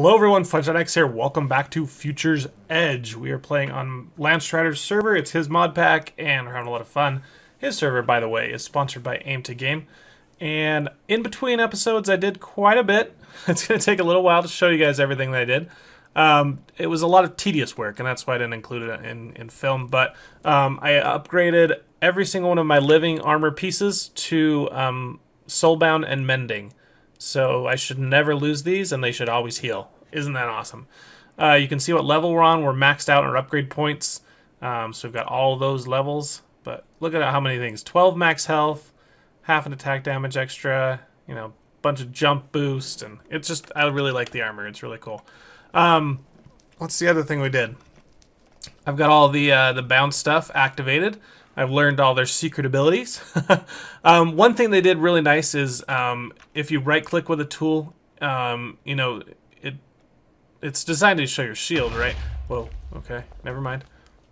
Hello everyone, FunshineX here. Welcome back to Future's Edge. We are playing on Landstryder's server. It's his mod pack, and we're having a lot of fun. His server, by the way, is sponsored by Aim to Game. And in between episodes, I did quite a bit. It's going to take a little while to show you guys everything that I did. It was a lot of tedious work, and that's why I didn't include it in film. But I upgraded every single one of my living armor pieces to soulbound and mending. So I should never lose these, and they should always heal. Isn't that awesome? You can see what level we're on. We're maxed out on our upgrade points. So we've got all of those levels. But look at how many things. 12 max health, half an attack damage extra, you know, bunch of jump boost. And it's just, I really like the armor. It's really cool. What's the other thing we did? I've got all the bound stuff activated. I've learned all their secret abilities. One thing they did really nice is if you right-click with a tool, you know, it's designed to show your shield, right? Whoa, okay, never mind.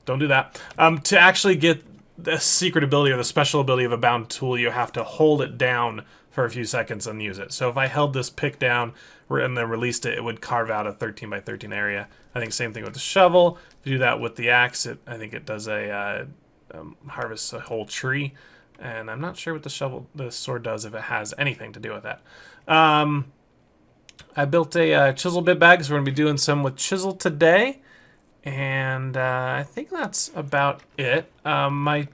Don't do that. To actually get the secret ability or the special ability of a bound tool, you have to hold it down for a few seconds and use it. So if I held this pick down and then released it, it would carve out a 13 by 13 area. I think same thing with the shovel. If you do that with the axe, I think it does a... harvests a whole tree, and I'm not sure what the sword does, if it has anything to do with that. I built a Chisel Bitbags. We're going to be doing some with chisel today, and I think that's about it. I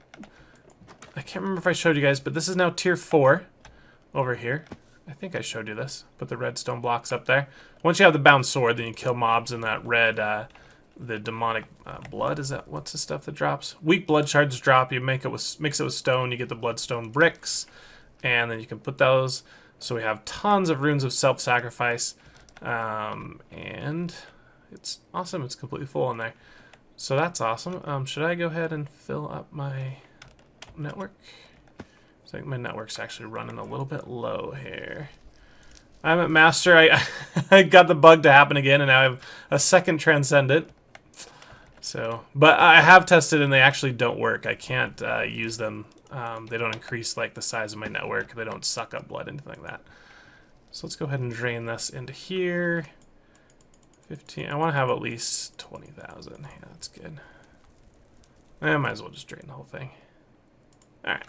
can't remember if I showed you guys, but this is now tier 4 over here. I think I showed you this. Put the redstone blocks up there. Once you have the bound sword, then you kill mobs in that red the demonic blood. Is that what's the stuff that drops? Weak blood shards drop. You mix it with stone. You get the bloodstone bricks, and then you can put those. So we have tons of runes of self-sacrifice, and it's awesome. It's completely full in there. So that's awesome. Should I go ahead and fill up my network? I think my network's actually running a little bit low here. I'm at master. I got the bug to happen again, and now I have a second transcendent. So, but I have tested, and they actually don't work. I can't use them. They don't increase like the size of my network. They don't suck up blood, anything like that. So let's go ahead and drain this into here. 15. I want to have at least 20,000. Yeah, that's good. I might as well just drain the whole thing. All right.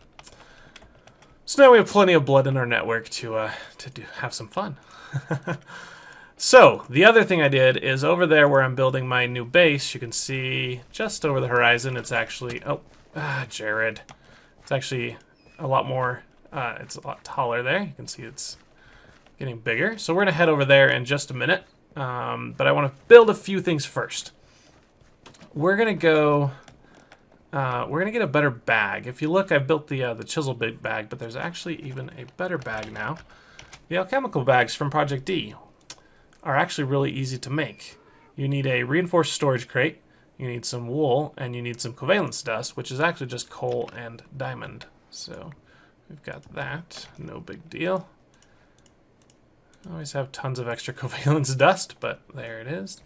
So now we have plenty of blood in our network to have some fun. So, the other thing I did is over there where I'm building my new base, you can see just over the horizon, it's actually, Jared. It's actually a lot more, it's a lot taller there. You can see it's getting bigger. So we're going to head over there in just a minute. But I want to build a few things first. We're going to go... we're going to get a better bag. If you look, I built the Chisel Bitbag, but there's actually even a better bag now. The Alchemical Bags from Project D are actually really easy to make. You need a reinforced storage crate, you need some wool, and you need some covalence dust, which is actually just coal and diamond. So we've got that. No big deal. I always have tons of extra covalence dust, but there it is.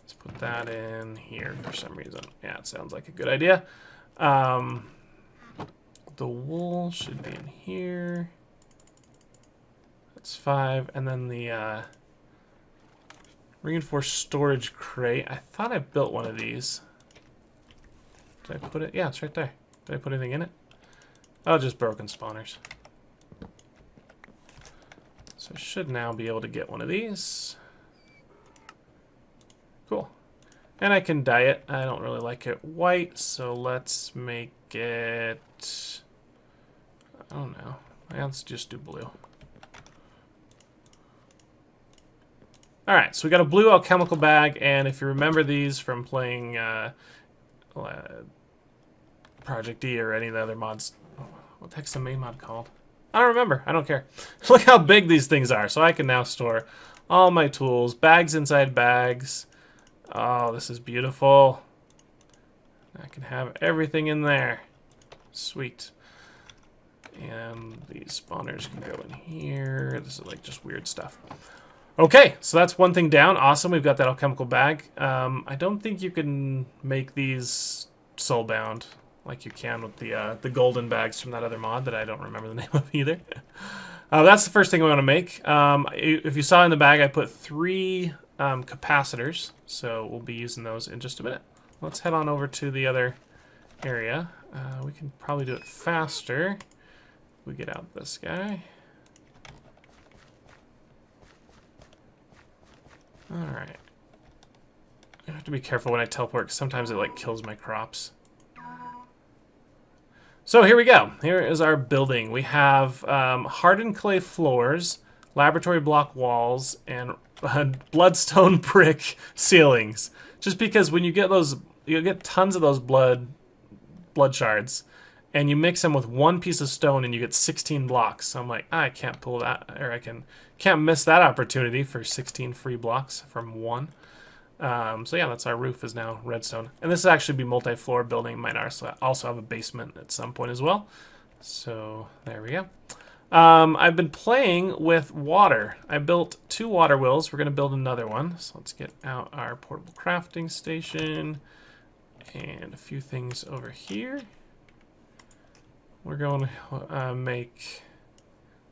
Let's put that in here for some reason. Yeah, it sounds like a good idea. The wool should be in here. That's 5. And then the reinforced storage crate. I thought I built one of these. Did I put it? Yeah, it's right there. Did I put anything in it? Oh, just broken spawners. So I should now be able to get one of these. Cool. And I can dye it. I don't really like it white, so let's make it... I don't know. Let's just do blue. Alright, so we got a blue alchemical bag, and if you remember these from playing Project D or any of the other mods... What the heck's the main mod called? I don't remember. I don't care. Look how big these things are. So I can now store all my tools. Bags inside bags. Oh, this is beautiful. I can have everything in there. Sweet. And these spawners can go in here. This is like just weird stuff. Okay, so that's one thing down. Awesome, we've got that alchemical bag. I don't think you can make these soulbound like you can with the golden bags from that other mod that I don't remember the name of either. That's the first thing we want to make. If you saw in the bag, I put 3 capacitors, so we'll be using those in just a minute. Let's head on over to the other area. We can probably do it faster. We get out this guy. Alright. I have to be careful when I teleport, because sometimes it like kills my crops. So here we go. Here is our building. We have hardened clay floors, laboratory block walls, and bloodstone brick ceilings. Just because when you get those, you get tons of those blood shards, and you mix them with one piece of stone, and you get 16 blocks. So I'm like, I can't pull that, or can't miss that opportunity for 16 free blocks from one. So yeah, that's our roof is now redstone. And this will actually be multi-floor building. Might also have a basement at some point as well. So there we go. I've been playing with water. I built 2 water wheels. We're going to build another one. So let's get out our portable crafting station and a few things over here. We're going to make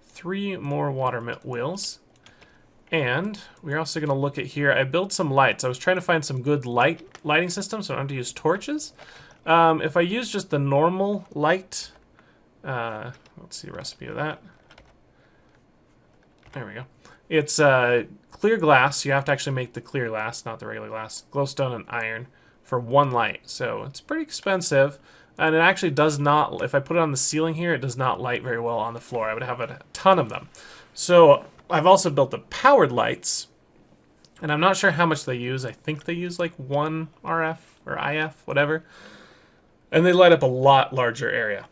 3 more water wheels. And we're also going to look at here. I built some lights. I was trying to find some good lighting systems, so I don't have to use torches. If I use just the normal light, let's see a recipe of that. There we go. It's clear glass. You have to actually make the clear glass, not the regular glass. Glowstone and iron for 1 light. So it's pretty expensive. And it actually does not, if I put it on the ceiling here, it does not light very well on the floor. I would have a ton of them. So I've also built the powered lights, and I'm not sure how much they use. I think they use like 1 RF or IF, whatever. And they light up a lot larger area.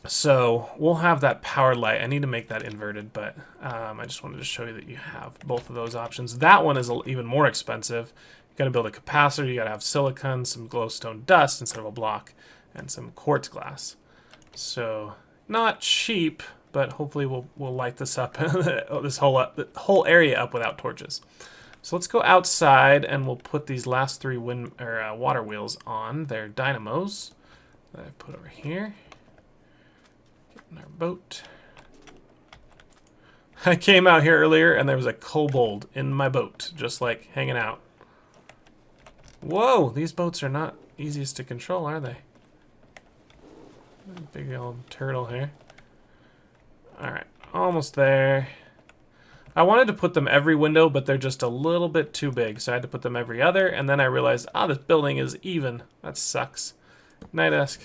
So we'll have that powered light. I need to make that inverted, but I just wanted to show you that you have both of those options. That one is even more expensive. You got to build a capacitor. You got to have silicon, some glowstone dust instead of a block, and some quartz glass. So not cheap, but hopefully we'll light this up, this whole area up without torches. So let's go outside and we'll put these last 3 water wheels on. They're dynamos that I put over here. Get in our boat. I came out here earlier and there was a kobold in my boat, just like hanging out. Whoa, these boats are not easiest to control, are they? Big old turtle here. Alright, almost there. I wanted to put them every window, but they're just a little bit too big, so I had to put them every other, and then I realized, this building is even. That sucks. Night desk.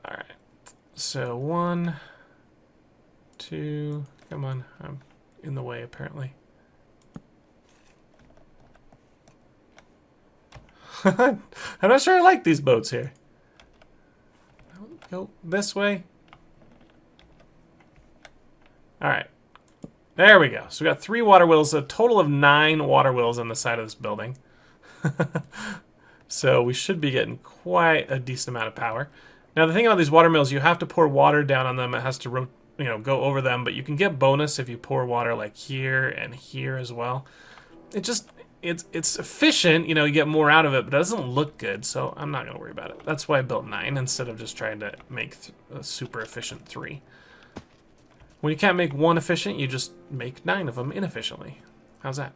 Alright, so 1, 2, come on, I'm in the way apparently. I'm not sure I like these boats here. Go this way. Alright. There we go. So we got 3 water wheels, a total of 9 water wheels on the side of this building. So we should be getting quite a decent amount of power. Now the thing about these water mills, you have to pour water down on them. It has to go over them, but you can get bonus if you pour water like here and here as well. It's efficient, you get more out of it, but it doesn't look good, so I'm not going to worry about it. That's why I built 9 instead of just trying to make a super efficient 3. When you can't make 1 efficient, you just make 9 of them inefficiently. How's that?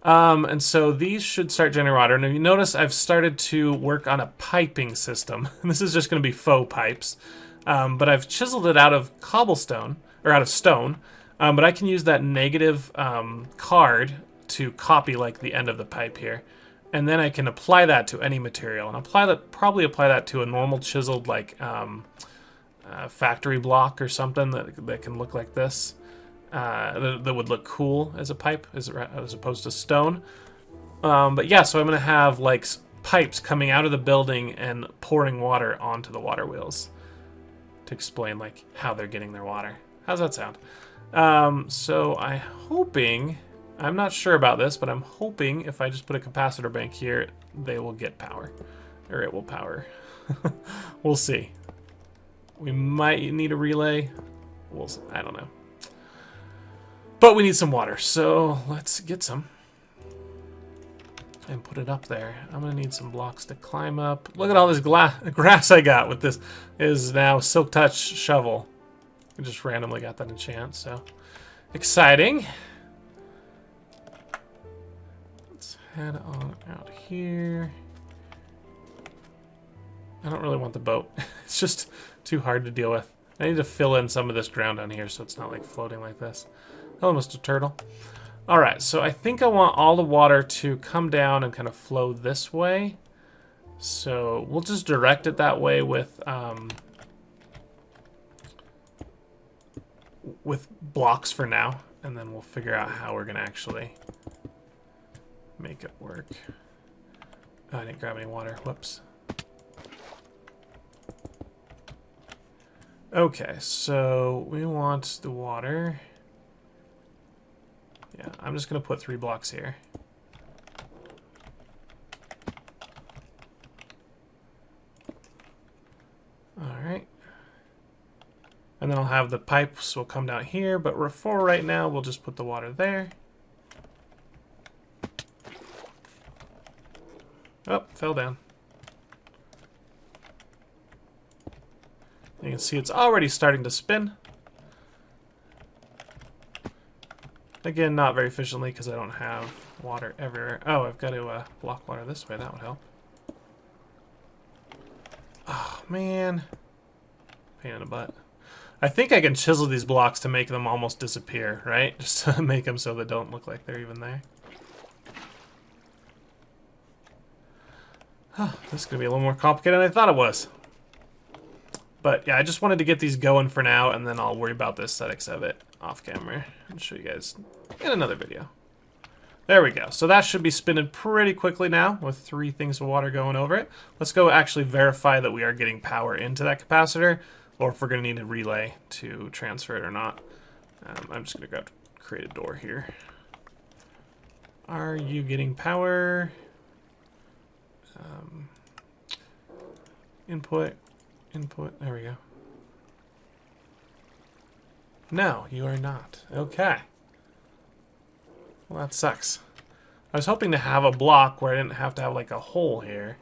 And so these should start generating water. And if you notice, I've started to work on a piping system. This is just going to be faux pipes. But I've chiseled it out of cobblestone, or out of stone. But I can use that negative card to copy like the end of the pipe here, and then I can apply that to any material, and probably apply that to a normal chiseled like factory block or something that can look like this, that would look cool as a pipe as opposed to stone. But yeah, so I'm gonna have like pipes coming out of the building and pouring water onto the water wheels to explain like how they're getting their water. How's that sound? So I'm not sure about this, but I'm hoping if I just put a capacitor bank here, they will get power. Or it will power. We'll see. We might need a relay. I don't know. But we need some water, so let's get some. And put it up there. I'm going to need some blocks to climb up. Look at all this grass I got with this. Is now Silk Touch Shovel. I just randomly got that enchant, so exciting. head on out here. I don't really want the boat. It's just too hard to deal with. I need to fill in some of this ground down here so it's not like floating like this. Almost a turtle. Alright, so I think I want all the water to come down and kind of flow this way. So we'll just direct it that way with blocks for now. And then we'll figure out how we're going to actually make it work. Oh, I didn't grab any water. Whoops. Okay, so we want the water. Yeah, I'm just going to put 3 blocks here. Alright. And then I'll have the pipes will come down here, but for right now, we'll just put the water there. Oh, fell down. You can see it's already starting to spin. Again, not very efficiently because I don't have water everywhere. Oh, I've got to block water this way. That would help. Oh, man. Pain in the butt. I think I can chisel these blocks to make them almost disappear, right? Just to make them so they don't look like they're even there. Oh, this is going to be a little more complicated than I thought it was. But yeah, I just wanted to get these going for now, and then I'll worry about the aesthetics of it off camera and show you guys in another video. There we go. So that should be spinning pretty quickly now with 3 things of water going over it. Let's go actually verify that we are getting power into that capacitor, or if we're going to need a relay to transfer it or not. I'm just going to create a door here. Are you getting power? Input. There we go. No, you are not. Okay. Well, that sucks. I was hoping to have a block where I didn't have to have like a hole here.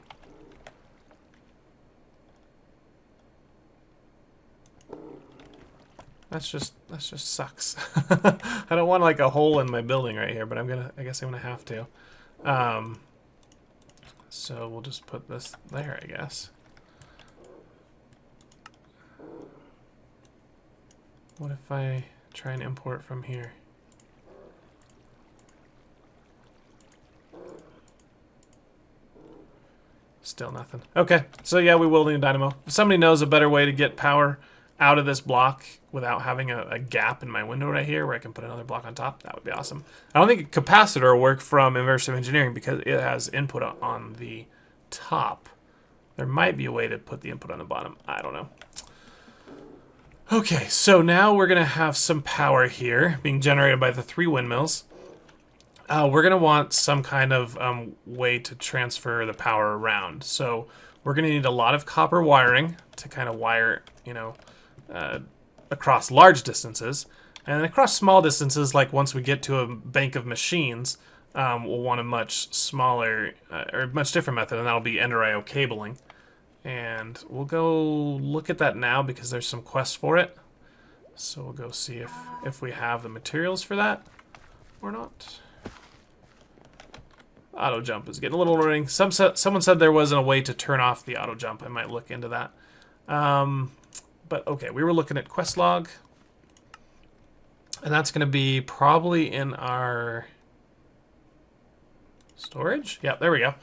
That just sucks. I don't want like a hole in my building right here, but I guess I'm gonna have to. So we'll just put this there, I guess. What if I try and import from here? Still nothing. Okay, so yeah, we will need a dynamo. If somebody knows a better way to get power out of this block without having a gap in my window right here where I can put another block on top, that would be awesome. I don't think a capacitor will work from Immersive Engineering because it has input on the top. There might be a way to put the input on the bottom. I don't know. Okay, so now we're going to have some power here being generated by the 3 windmills. We're going to want some kind of way to transfer the power around. So we're going to need a lot of copper wiring to kind of wire, you know, across large distances. And across small distances, like once we get to a bank of machines, we'll want a much smaller or much different method, and that'll be Ender-IO cabling. And we'll go look at that now because there's some quests for it. So we'll go see if we have the materials for that or not. Auto jump is getting a little annoying. Someone said there wasn't a way to turn off the auto jump. I might look into that. But okay, we were looking at quest log. And that's going to be probably in our storage. Yeah, there we go.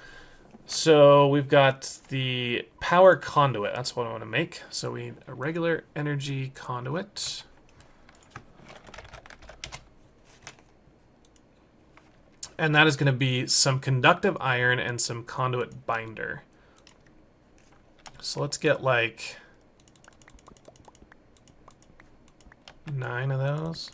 So we've got the power conduit. That's what I want to make. So we need a regular energy conduit. And that is going to be some conductive iron and some conduit binder. So let's get like 9 of those.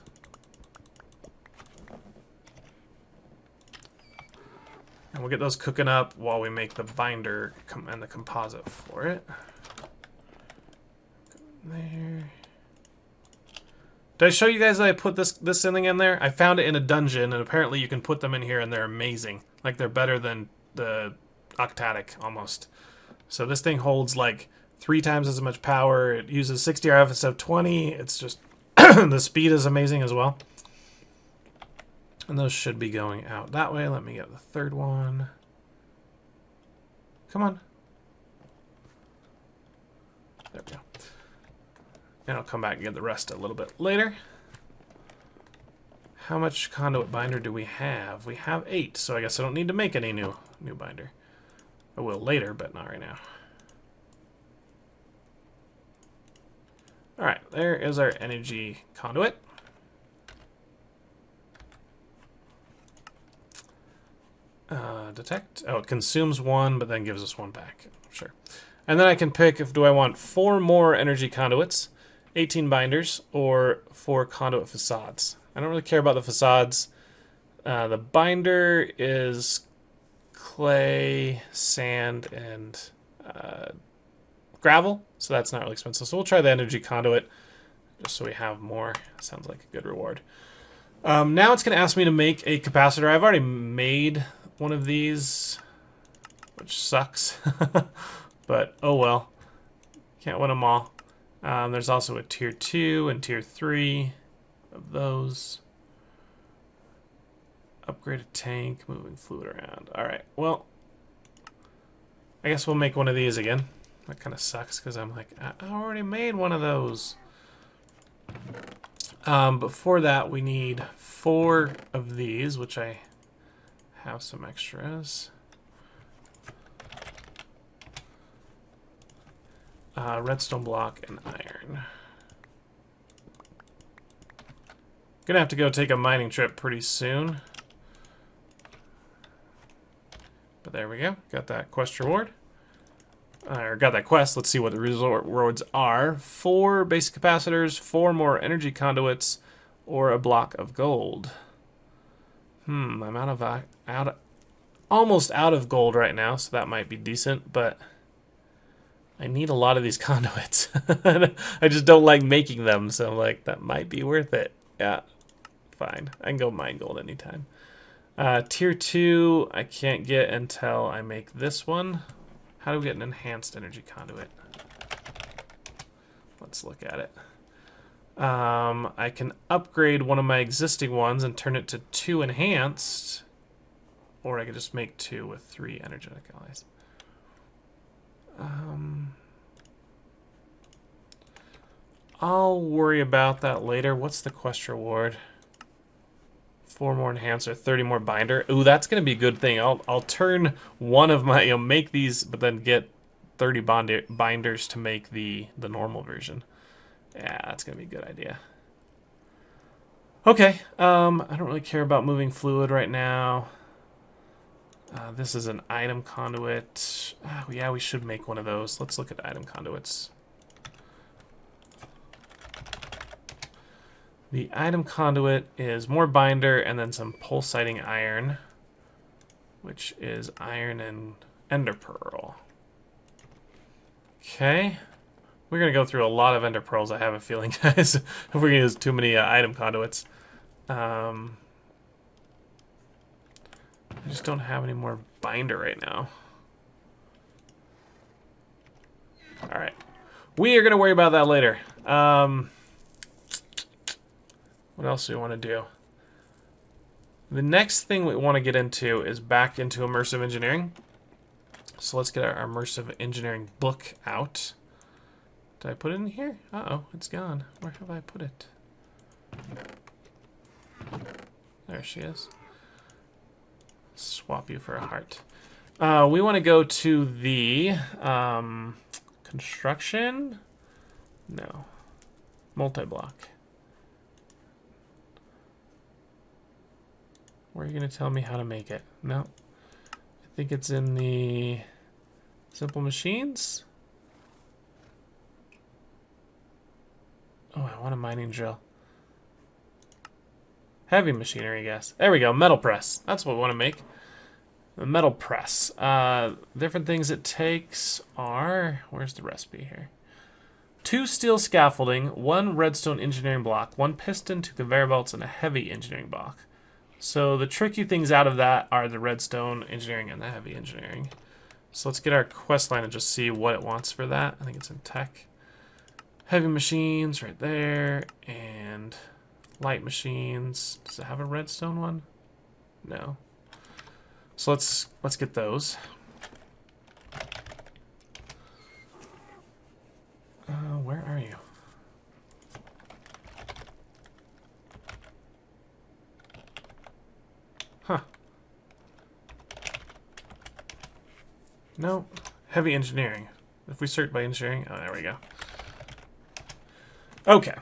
And we'll get those cooking up while we make the binder and the composite for it. There. Did I show you guys that I put this thing in there? I found it in a dungeon, and apparently you can put them in here, and they're amazing. Like, they're better than the Octatic, almost. So this thing holds, like, 3 times as much power. It uses 60 RF instead of 20. It's just... the speed is amazing as well. And those should be going out that way. Let me get the third one. Come on. There we go. And I'll come back and get the rest a little bit later. How much conduit binder do we have? We have 8, so I guess I don't need to make any new binder. I will later, but not right now. Alright, there is our energy conduit. Detect. Oh, it consumes 1, but then gives us 1 back. Sure. And then I can pick if do I want 4 more energy conduits, 18 binders, or 4 conduit facades. I don't really care about the facades. The binder is clay, sand, and gravel, so that's not really expensive. So we'll try the energy conduit just so we have more. Sounds like a good reward. Now it's going to ask me to make a capacitor. I've already made one of these, which sucks, but oh well. Can't win them all. There's also a tier 2 and tier 3 of those. Upgrade a tank, moving fluid around. Alright, well, I guess we'll make one of these again. That kind of sucks because I'm like, I already made one of those. Before that, we need 4 of these, which I have some extras. Redstone block and iron. Gonna have to go take a mining trip pretty soon. But there we go. Got that quest reward. Or got that quest. Let's see what the rewards are. 4 basic capacitors, 4 more energy conduits, or a block of gold. I'm almost out of gold right now, so that might be decent, but I need a lot of these conduits. I just don't like making them, so I'm like, that might be worth it. Yeah, fine. I can go mine gold anytime. Tier 2, I can't get until I make this one. How do we get an enhanced energy conduit? Let's look at it. I can upgrade one of my existing ones and turn it to 2 enhanced, or I could just make 2 with 3 energetic alloys. I'll worry about that later. What's the quest reward? 4 more enhancer, 30 more binder. Ooh, that's gonna be a good thing. I'll turn one of my, make these, but then get 30 binders to make the normal version. Yeah, that's gonna be a good idea. Okay, I don't really care about moving fluid right now. This is an item conduit. Yeah, we should make one of those. Let's look at item conduits. The item conduit is more binder and then some pulsating iron, which is iron and ender pearl. Okay. We're going to go through a lot of ender pearls, I have a feeling, guys, if we're going to use too many item conduits. I just don't have any more binder right now. Alright. We are going to worry about that later. What else do we want to do? The next thing we want to get into is back into immersive engineering. So let's get our immersive engineering book out. Did I put it in here? Uh-oh, it's gone. Where have I put it? There she is. Swap you for a heart. We want to go to the construction? No. Multi-block. Where are you going to tell me how to make it? No. I think it's in the simple machines. Oh, I want a mining drill. Heavy machinery, I guess. There we go. Metal press. That's what we want to make. The metal press. Different things it takes are... Where's the recipe here? 2 steel scaffolding, 1 redstone engineering block, 1 piston, 2 conveyor belts, and a heavy engineering block. So the tricky things out of that are the redstone engineering and the heavy engineering. So let's get our quest line and just see what it wants for that. I think it's in tech. Heavy machines right there, and light machines. Does it have a redstone one? No. So let's get those. Where are you? Huh. No. Heavy engineering. If we search by engineering, oh, there we go. Okay.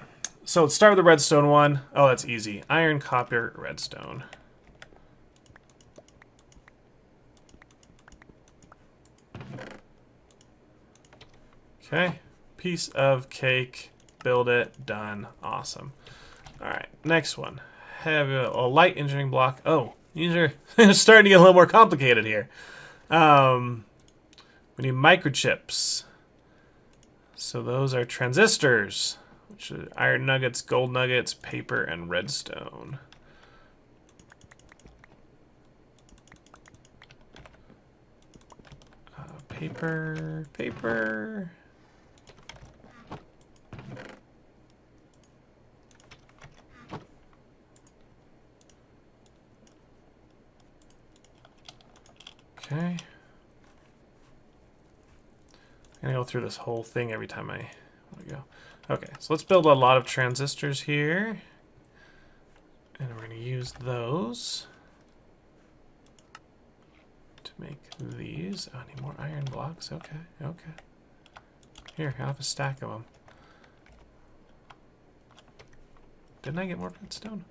So let's start with the redstone one. Oh, that's easy. Iron, copper, redstone. Okay. Piece of cake. Build it. Done. Awesome. Alright. Next one. Have a light engineering block. Oh, these are starting to get a little more complicated here. We need microchips. So those are transistors, which are iron nuggets, gold nuggets, paper, and redstone. Paper. Okay. I'm gonna go through this whole thing every time I want to go. Okay, so let's build a lot of transistors here. And we're gonna use those to make these. Oh, I need more iron blocks. Okay. Here, I have a stack of them. Didn't I get more redstone?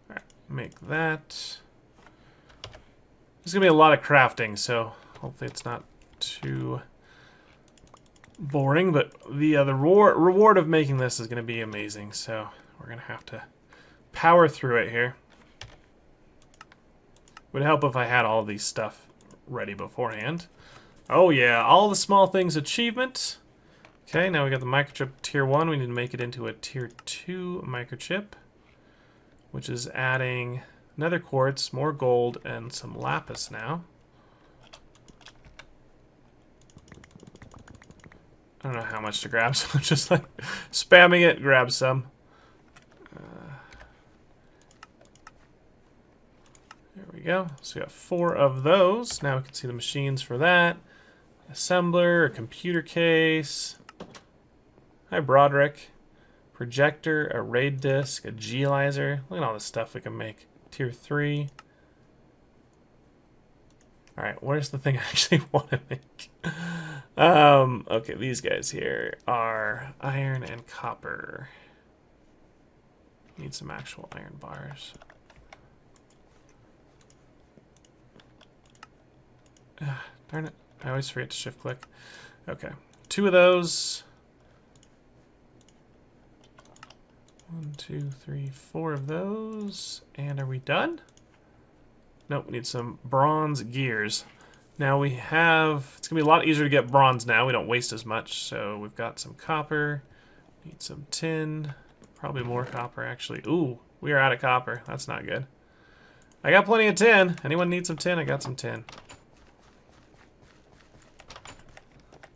Alright, make that. There's going to be a lot of crafting, so hopefully it's not too boring. But the reward of making this is going to be amazing, so we're going to have to power through it here. Would help if I had all these stuff ready beforehand. Oh yeah, all the small things achievement. Okay, now we got the microchip tier 1. We need to make it into a tier 2 microchip, which is adding another quartz, more gold, and some lapis now. I don't know how much to grab, so I'm just like spamming it, grab some. There we go. So we got 4 of those. Now we can see the machines for that. Assembler, a computer case. Hi, Broderick. Projector, a RAID disk, a geolizer. Look at all this stuff we can make. Tier 3. Alright, where's the thing I actually want to make? Okay, these guys here are iron and copper. Need some actual iron bars. Darn it. I always forget to shift click. Okay, 2 of those. 1, 2, 3, 4 of those. And are we done? Nope, we need some bronze gears. Now we have, it's gonna be a lot easier to get bronze now. We don't waste as much. So we've got some copper, need some tin, probably more copper actually. Ooh, we are out of copper. That's not good. I got plenty of tin. Anyone need some tin? I got some tin.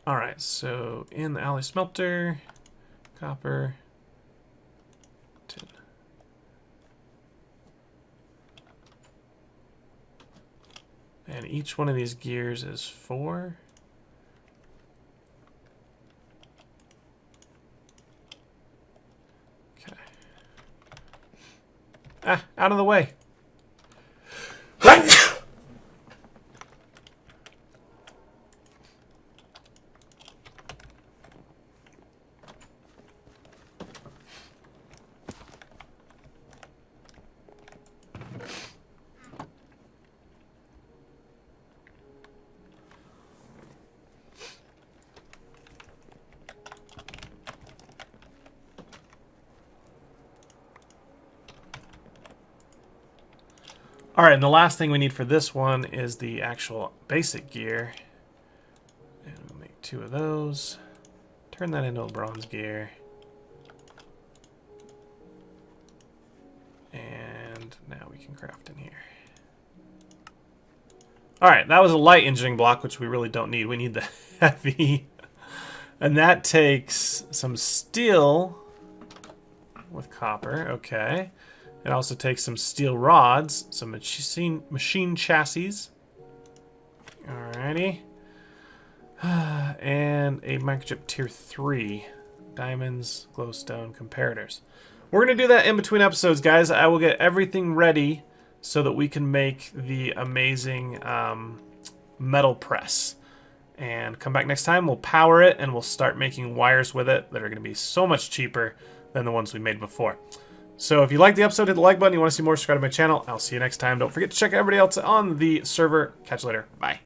Alright, so in the alley smelter, copper, tin. And each one of these gears is 4. Okay. Ah, out of the way. Alright, and the last thing we need for this one is the actual basic gear. And we'll make 2 of those. Turn that into a bronze gear. And now we can craft in here. Alright, that was a light engineering block, which we really don't need. We need the heavy. And that takes some steel with copper. Okay. It also takes some steel rods, some machine chassis. Alrighty. And a microchip tier 3. Diamonds, glowstone, comparators. We're going to do that in between episodes, guys. I will get everything ready so that we can make the amazing metal press. And come back next time, we'll power it, and we'll start making wires with it that are going to be so much cheaper than the ones we made before. So if you liked the episode, hit the like button. You want to see more, subscribe to my channel. I'll see you next time. Don't forget to check out everybody else on the server. Catch you later. Bye.